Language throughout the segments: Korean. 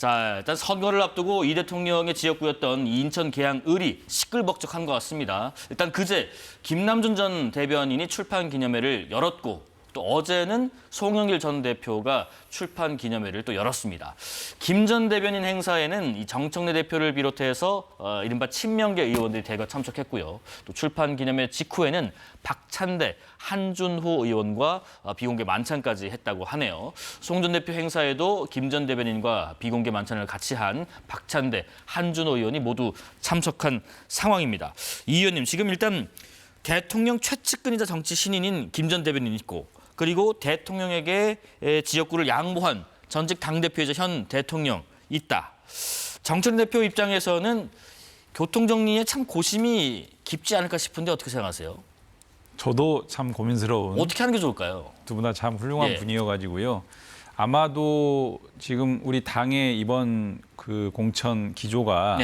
자, 일단 선거를 앞두고 이 대통령의 지역구였던 인천 계양을이 시끌벅적한 것 같습니다. 일단 그제 김남준 전 대변인이 출판 기념회를 열었고 또 어제는 송영길 전 대표가 출판 기념회를 또 열었습니다. 김 전 대변인 행사에는 이 정청래 대표를 비롯해서 이른바 친명계 의원들이 대거 참석했고요. 또 출판 기념회 직후에는 박찬대, 한준호 의원과 비공개 만찬까지 했다고 하네요. 송 전 대표 행사에도 김 전 대변인과 비공개 만찬을 같이 한 박찬대, 한준호 의원이 모두 참석한 상황입니다. 이 의원님, 지금 일단 대통령 최측근이자 정치 신인인 김 전 대변인이 있고 그리고 대통령에게 지역구를 양보한 전직 당대표이자 현 대통령 있다. 정청래 대표 입장에서는 교통정리에 참 고심이 깊지 않을까 싶은데 어떻게 생각하세요? 저도 참 고민스러운. 어떻게 하는 게 좋을까요? 두 분 다 참 훌륭한 분이어가지고요. 아마도 지금 우리 당의 이번 그 공천 기조가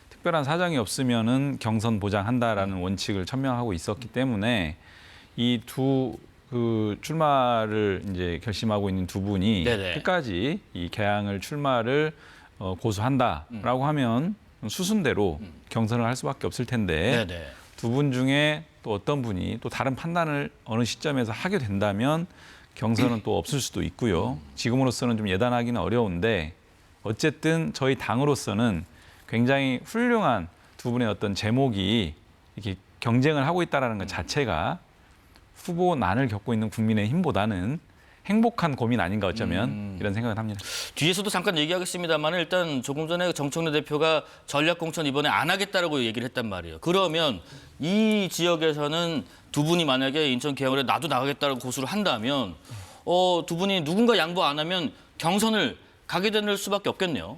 특별한 사정이 없으면은 경선 보장한다라는 원칙을 천명하고 있었기 때문에 이 두 그 출마를 이제 결심하고 있는 두 분이 끝까지 이 개항을 출마를 고수한다라고 하면 수순대로 경선을 할 수밖에 없을 텐데 두 분 중에 또 어떤 분이 또 다른 판단을 어느 시점에서 하게 된다면 경선은 또 없을 수도 있고요. 지금으로서는 좀 예단하기는 어려운데 어쨌든 저희 당으로서는 굉장히 훌륭한 두 분의 어떤 제목이 이렇게 경쟁을 하고 있다는 것 자체가 후보난을 겪고 있는 국민의힘보다는 행복한 고민 아닌가 어쩌면 이런 생각을 합니다. 뒤에서도 잠깐 얘기하겠습니다만 일단 조금 전에 정청래 대표가 전략공천 이번에 안 하겠다라고 얘기를 했단 말이에요. 그러면 이 지역에서는 두 분이 만약에 인천 계양을에 나도 나가겠다라고 고수를 한다면 두 분이 누군가 양보 안 하면 경선을 가게 될 수밖에 없겠네요.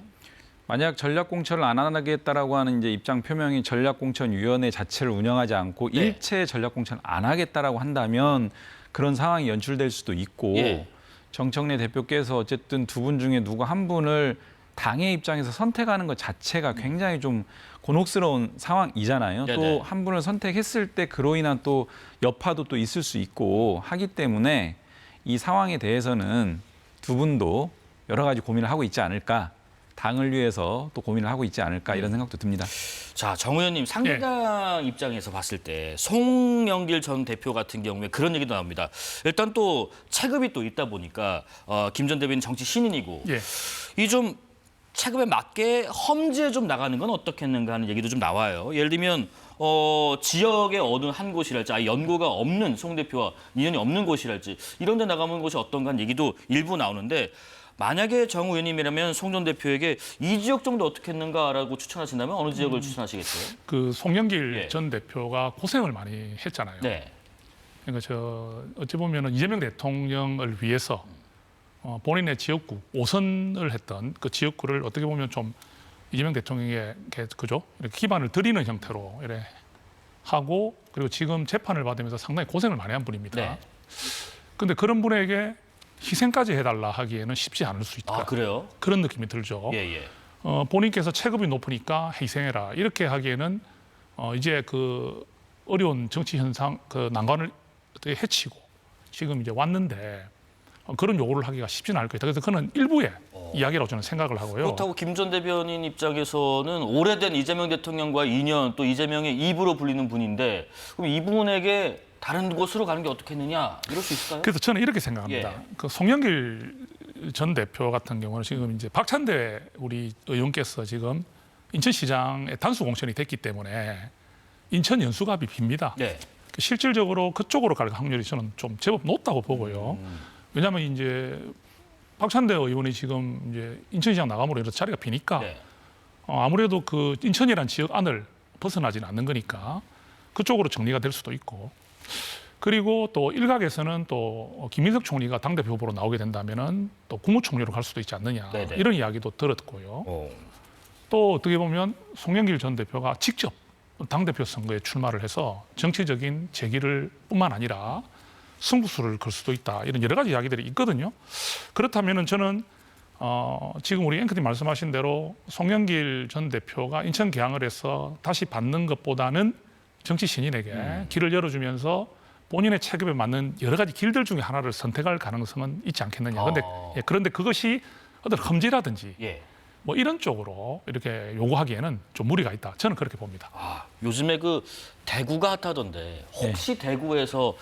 만약 전략공천을 안 하겠다라고 하는 이제 입장 표명이 전략공천위원회 자체를 운영하지 않고 일체 전략공천 안 하겠다라고 한다면 그런 상황이 연출될 수도 있고 정청래 대표께서 어쨌든 두 분 중에 누구 한 분을 당의 입장에서 선택하는 것 자체가 굉장히 좀 곤혹스러운 상황이잖아요. 또 한 분을 선택했을 때 그로 인한 또 여파도 또 있을 수 있고 하기 때문에 이 상황에 대해서는 두 분도 여러 가지 고민을 하고 있지 않을까. 당을 위해서 또 고민을 하고 있지 않을까 이런 생각도 듭니다. 자, 정 의원님, 상대당 입장에서 봤을 때 송영길 전 대표 같은 경우에 그런 얘기도 나옵니다. 일단 또 체급이 또 있다 보니까 김 전 대변인 정치 신인이고 이 좀 체급에 맞게 험지에 좀 나가는 건 어떻겠는가 하는 얘기도 좀 나와요. 예를 들면 지역의 어느 한 곳이랄지 아예 연고가 없는 송 대표와 인연이 없는 곳이랄지 이런 데 나가는 곳이 어떤가 하는 얘기도 일부 나오는데 만약에 정 의원님이라면 송 전 대표에게 이 지역 정도 어떻게 했는가라고 추천하신다면 어느 지역을 추천하시겠어요? 그 송영길 전 대표가 고생을 많이 했잖아요. 그러니까 어찌 보면은 이재명 대통령을 위해서 본인의 지역구 5선을 했던 그 지역구를 어떻게 보면 좀 이재명 대통령에게 그죠? 이렇게 기반을 드리는 형태로 이렇게 하고 그리고 지금 재판을 받으면서 상당히 고생을 많이 한 분입니다. 그런데 그런 분에게 희생까지 해달라 하기에는 쉽지 않을 수 있다. 아, 그래요? 그런 느낌이 들죠. 본인께서 체급이 높으니까 희생해라. 이렇게 하기에는 이제 그 어려운 정치 현상, 그 난관을 어떻게 해치고 지금 이제 왔는데 그런 요구를 하기가 쉽지는 않을 거다. 그래서 그는 일부의 이야기라고 저는 생각을 하고요. 그렇다고 김 전 대변인 입장에서는 오래된 이재명 대통령과 인연 또 이재명의 입으로 불리는 분인데 그럼 이분에게 다른 곳으로 가는 게 어떻겠느냐 이럴 수 있을까요? 그래서 저는 이렇게 생각합니다. 그 송영길 전 대표 같은 경우는 지금 이제 박찬대 우리 의원께서 지금 인천시장에 단수 공천이 됐기 때문에 인천 연수갑이 빕니다. 실질적으로 그쪽으로 갈 확률이 저는 좀 제법 높다고 보고요. 왜냐하면 이제 박찬대 의원이 지금 이제 인천시장 나감으로 해서 자리가 비니까 아무래도 그 인천이라는 지역 안을 벗어나지는 않는 거니까 그쪽으로 정리가 될 수도 있고. 그리고 또 일각에서는 또 김민석 총리가 당대표 후보로 나오게 된다면은 또 국무총리로 갈 수도 있지 않느냐 이런 이야기도 들었고요. 또 어떻게 보면 송영길 전 대표가 직접 당대표 선거에 출마를 해서 정치적인 재기를 뿐만 아니라 승부수를 걸 수도 있다 이런 여러 가지 이야기들이 있거든요. 그렇다면은 저는 지금 우리 앵커님 말씀하신 대로 송영길 전 대표가 인천 계양을 해서 다시 받는 것보다는 정치 신인에게 길을 열어주면서 본인의 체급에 맞는 여러 가지 길들 중에 하나를 선택할 가능성은 있지 않겠느냐. 그런데 그것이 어떤 험지라든지 뭐 이런 쪽으로 이렇게 요구하기에는 좀 무리가 있다. 저는 그렇게 봅니다. 요즘에 그 대구가 핫하던데 혹시 대구에서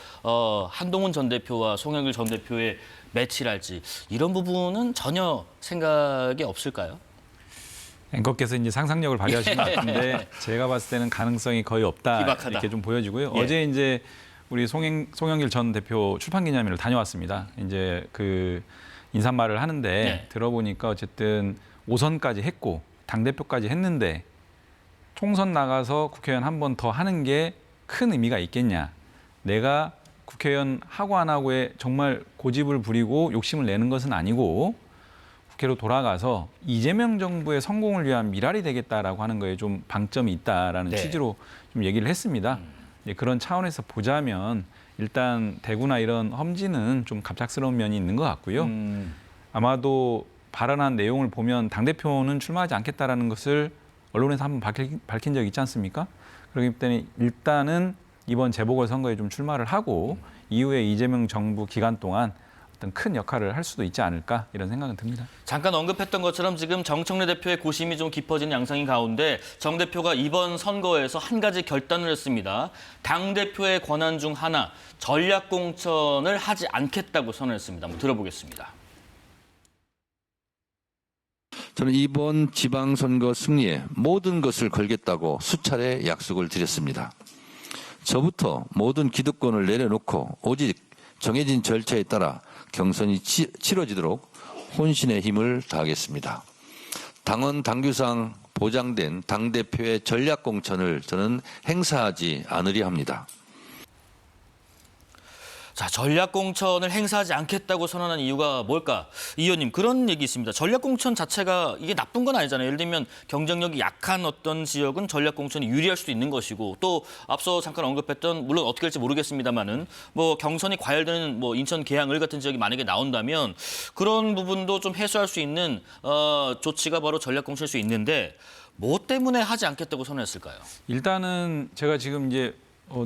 한동훈 전 대표와 송영길 전 대표의 매치랄지 이런 부분은 전혀 생각이 없을까요? 앵커께서 이제 상상력을 발휘하신 것 같은데 제가 봤을 때는 가능성이 거의 없다 희박하다. 이렇게 좀 보여지고요. 예. 어제 이제 우리 송영길 전 대표 출판기념회를 다녀왔습니다. 이제 그 인사말을 하는데 네. 들어보니까 어쨌든 5선까지 했고 당대표까지 했는데 총선 나가서 국회의원 한 번 더 하는 게 큰 의미가 있겠냐. 내가 국회의원 하고 안 하고에 정말 고집을 부리고 욕심을 내는 것은 아니고 국회로 돌아가서 이재명 정부의 성공을 위한 미랄이 되겠다라고 하는 거에 좀 방점이 있다라는 네. 취지로 좀 얘기를 했습니다. 그런 차원에서 보자면 일단 대구나 이런 험지는 좀 갑작스러운 면이 있는 것 같고요. 아마도 발언한 내용을 보면 당대표는 출마하지 않겠다라는 것을 언론에서 한번 밝힌 적이 있지 않습니까? 그렇기 때문에 일단은 이번 재보궐선거에 좀 출마를 하고 이후에 이재명 정부 기간 동안 어떤 큰 역할을 할 수도 있지 않을까 이런 생각은 듭니다. 잠깐 언급했던 것처럼 지금 정청래 대표의 고심이 좀 깊어지는 양상인 가운데 정 대표가 이번 선거에서 한 가지 결단을 했습니다. 당대표의 권한 중 하나, 전략공천을 하지 않겠다고 선언했습니다. 한번 들어보겠습니다. 저는 이번 지방선거 승리에 모든 것을 걸겠다고 수차례 약속을 드렸습니다. 저부터 모든 기득권을 내려놓고 오직 정해진 절차에 따라 경선이 치러지도록 혼신의 힘을 다하겠습니다. 당원 당규상 보장된 당대표의 전략공천을 저는 행사하지 않으려 합니다. 자, 전략공천을 행사하지 않겠다고 선언한 이유가 뭘까? 이 의원님, 그런 얘기 있습니다. 전략공천 자체가 이게 나쁜 건 아니잖아요. 예를 들면 경쟁력이 약한 어떤 지역은 전략공천이 유리할 수도 있는 것이고 또 앞서 잠깐 언급했던 물론 어떻게 될지 모르겠습니다만은 뭐 경선이 과열되는 뭐 인천 계양을 같은 지역이 만약에 나온다면 그런 부분도 좀 해소할 수 있는 조치가 바로 전략공천일 수 있는데 뭐 때문에 하지 않겠다고 선언했을까요? 일단은 제가 지금 이제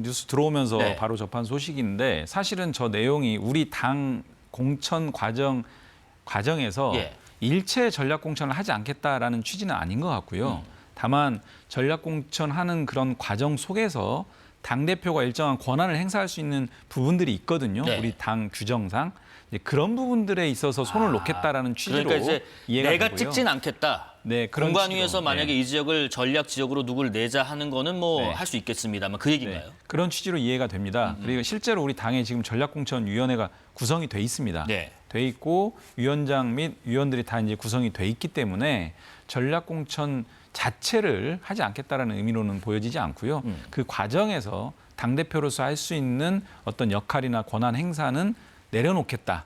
뉴스 들어오면서 네. 바로 접한 소식인데 사실은 저 내용이 우리 당 공천 과정에서 예. 일체 전략 공천을 하지 않겠다라는 취지는 아닌 것 같고요. 다만 전략 공천하는 그런 과정 속에서 당 대표가 일정한 권한을 행사할 수 있는 부분들이 있거든요. 네. 우리 당 규정상 이제 그런 부분들에 있어서 손을 놓겠다라는 취지로 그러니까 이제 이해가 내가 되고요. 찍진 않겠다. 네, 그런 공관위에서 취지로. 만약에 네. 이 지역을 전략 지역으로 누구를 내자 하는 거는 뭐 네. 할 수 있겠습니다만 그 얘기인가요? 네, 그런 취지로 이해가 됩니다. 그리고 실제로 우리 당에 지금 전략공천위원회가 구성이 돼 있습니다. 네. 돼 있고 위원장 및 위원들이 다 이제 구성이 돼 있기 때문에 전략공천 자체를 하지 않겠다라는 의미로는 보여지지 않고요. 그 과정에서 당대표로서 할 수 있는 어떤 역할이나 권한 행사는 내려놓겠다.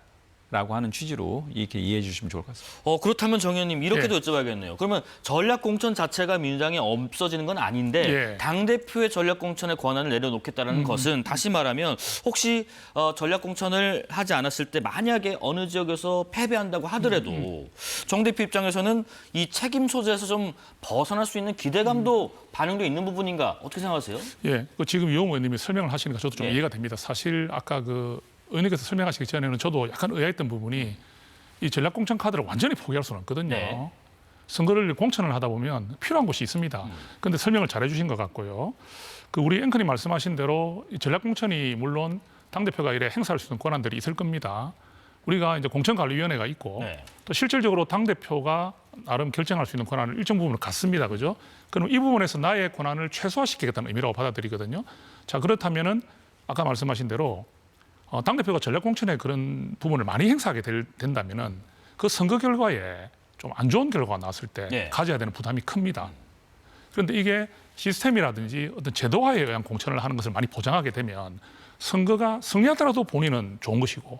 라고 하는 취지로 이렇게 이해해 주시면 좋을 것 같습니다. 그렇다면 정 의원님 이렇게도 여쭤봐야겠네요. 그러면 전략 공천 자체가 민주당에 없어지는 건 아닌데 예. 당 대표의 전략 공천의 권한을 내려놓겠다는 것은 다시 말하면 혹시 전략 공천을 하지 않았을 때 만약에 어느 지역에서 패배한다고 하더라도 정 대표 입장에서는 이 책임 소재에서 좀 벗어날 수 있는 기대감도 반영돼 있는 부분인가 어떻게 생각하세요? 예, 지금 이용 의원님이 설명을 하시니까 저도 좀 네. 이해가 됩니다. 사실 아까 그 의원님께서 설명하시기 전에는 저도 약간 의아했던 부분이 이 전략공천 카드를 완전히 포기할 수는 없거든요. 네. 선거를 공천을 하다 보면 필요한 곳이 있습니다. 그런데 설명을 잘 해주신 것 같고요. 그 우리 앵커님 말씀하신 대로 이 전략공천이 물론 당대표가 이래 행사할 수 있는 권한들이 있을 겁니다. 우리가 이제 공천관리위원회가 있고 네. 또 실질적으로 당대표가 나름 결정할 수 있는 권한을 일정 부분을 갖습니다. 그죠? 그럼 이 부분에서 나의 권한을 최소화시키겠다는 의미라고 받아들이거든요. 자, 그렇다면은 아까 말씀하신 대로 당대표가 전략공천의 그런 부분을 많이 행사하게 된다면은 그 선거 결과에 좀 안 좋은 결과가 나왔을 때 네. 가져야 되는 부담이 큽니다. 그런데 이게 시스템이라든지 어떤 제도화에 의한 공천을 하는 것을 많이 보장하게 되면 선거가 승리하더라도 본인은 좋은 것이고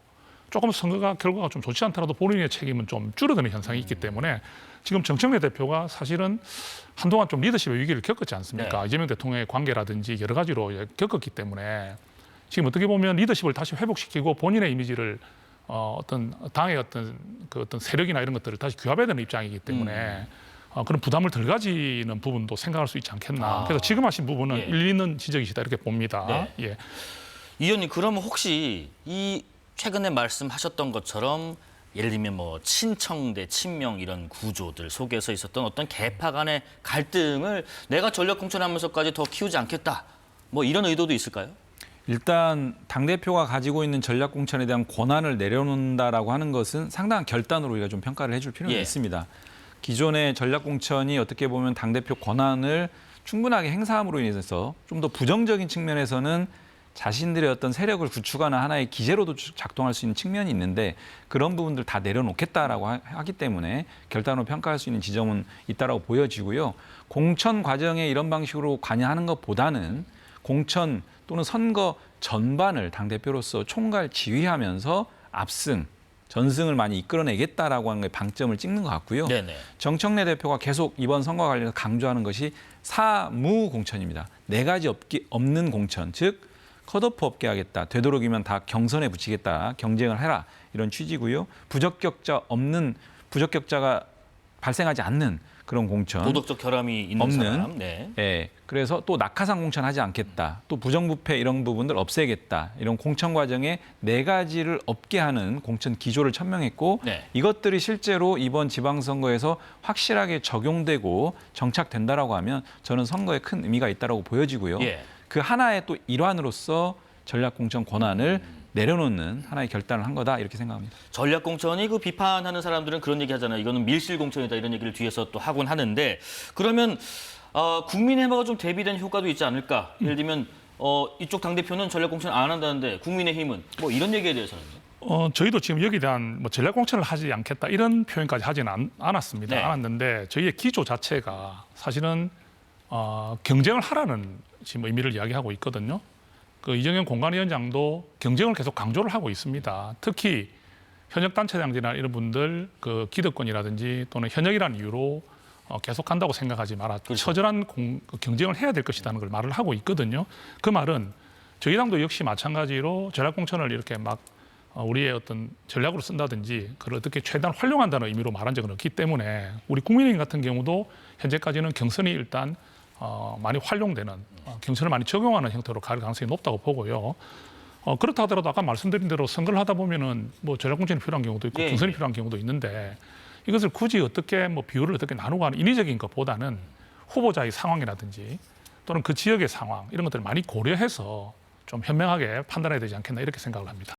조금 선거가 결과가 좀 좋지 않더라도 본인의 책임은 좀 줄어드는 현상이 있기 때문에 지금 정청래 대표가 사실은 한동안 좀 리더십의 위기를 겪었지 않습니까? 네. 이재명 대통령의 관계라든지 여러 가지로 겪었기 때문에 지금 어떻게 보면 리더십을 다시 회복시키고 본인의 이미지를 어떤 당의 어떤 세력이나 이런 것들을 다시 규합해야 되는 입장이기 때문에 그런 부담을 덜 가지는 부분도 생각할 수 있지 않겠나. 그래서 지금 하신 부분은 예. 일리 있는 지적이시다 이렇게 봅니다. 네. 예. 이 의원님 그러면 혹시 이 최근에 말씀하셨던 것처럼 예를 들면 뭐 친청 대 친명 이런 구조들 속에서 있었던 어떤 계파 간의 갈등을 내가 전략 공천하면서까지 더 키우지 않겠다. 뭐 이런 의도도 있을까요? 일단 당대표가 가지고 있는 전략 공천에 대한 권한을 내려놓는다라고 하는 것은 상당한 결단으로 우리가 좀 평가를 해줄 필요가 예. 있습니다. 기존의 전략 공천이 어떻게 보면 당대표 권한을 충분하게 행사함으로 인해서 좀 더 부정적인 측면에서는 자신들의 어떤 세력을 구축하는 하나의 기제로도 작동할 수 있는 측면이 있는데 그런 부분들 다 내려놓겠다라고 하기 때문에 결단으로 평가할 수 있는 지점은 있다라고 보여지고요. 공천 과정에 이런 방식으로 관여하는 것보다는 공천 또는 선거 전반을 당대표로서 총괄 지휘하면서 압승, 전승을 많이 이끌어내겠다라고 하는 게 방점을 찍는 것 같고요. 네네. 정청래 대표가 계속 이번 선거와 관련해서 강조하는 것이 사무 공천입니다. 네 가지 없는 공천, 즉 컷오프 없게 하겠다. 되도록이면 다 경선에 붙이겠다. 경쟁을 해라. 이런 취지고요. 부적격자가 발생하지 않는 그런 공천. 도덕적 결함이 있는 없는. 사람. 네. 예. 그래서 또 낙하산 공천하지 않겠다. 또 부정부패 이런 부분들 없애겠다. 이런 공천 과정에 네 가지를 없게 하는 공천 기조를 천명했고 네. 이것들이 실제로 이번 지방선거에서 확실하게 적용되고 정착된다라고 하면 저는 선거에 큰 의미가 있다라고 보여지고요. 예. 그 하나의 또 일환으로서 전략 공천 권한을 내려놓는 하나의 결단을 한 거다 이렇게 생각합니다. 전략 공천이 그 비판하는 사람들은 그런 얘기 하잖아요. 이거는 밀실 공천이다 이런 얘기를 뒤에서 또 하곤 하는데 그러면 국민의 해마가 좀 대비된 효과도 있지 않을까? 예를 들면 이쪽 당대표는 전략 공천 안 한다는데 국민의힘은 뭐 이런 얘기에 대해서는요? 저희도 지금 여기에 대한 뭐 전략 공천을 하지 않겠다 이런 표현까지 하지는 않았습니다. 네. 않았는데 저희의 기조 자체가 사실은 경쟁을 하라는 지금 의미를 이야기하고 있거든요. 그 이정현 공관위원장도 경쟁을 계속 강조를 하고 있습니다. 특히 현역 단체장들이나 이런 분들 그 기득권이라든지 또는 현역이라는 이유로 계속 한다고 생각하지 마라. 그렇죠. 처절한 경쟁을 해야 될 것이라는 걸 말을 하고 있거든요. 그 말은 저희 당도 역시 마찬가지로 전략 공천을 이렇게 막 우리의 어떤 전략으로 쓴다든지 그걸 어떻게 최대한 활용한다는 의미로 말한 적은 없기 때문에 우리 국민의힘 같은 경우도 현재까지는 경선이 일단 많이 활용되는 경선을 많이 적용하는 형태로 갈 가능성이 높다고 보고요. 그렇다 하더라도 아까 말씀드린 대로 선거를 하다 보면은 뭐 전략 공천이 필요한 경우도 있고 예. 경선이 필요한 경우도 있는데 이것을 굳이 어떻게 뭐 비율을 어떻게 나누고 하는 인위적인 것보다는 후보자의 상황이라든지 또는 그 지역의 상황 이런 것들을 많이 고려해서 좀 현명하게 판단해야 되지 않겠나 이렇게 생각을 합니다.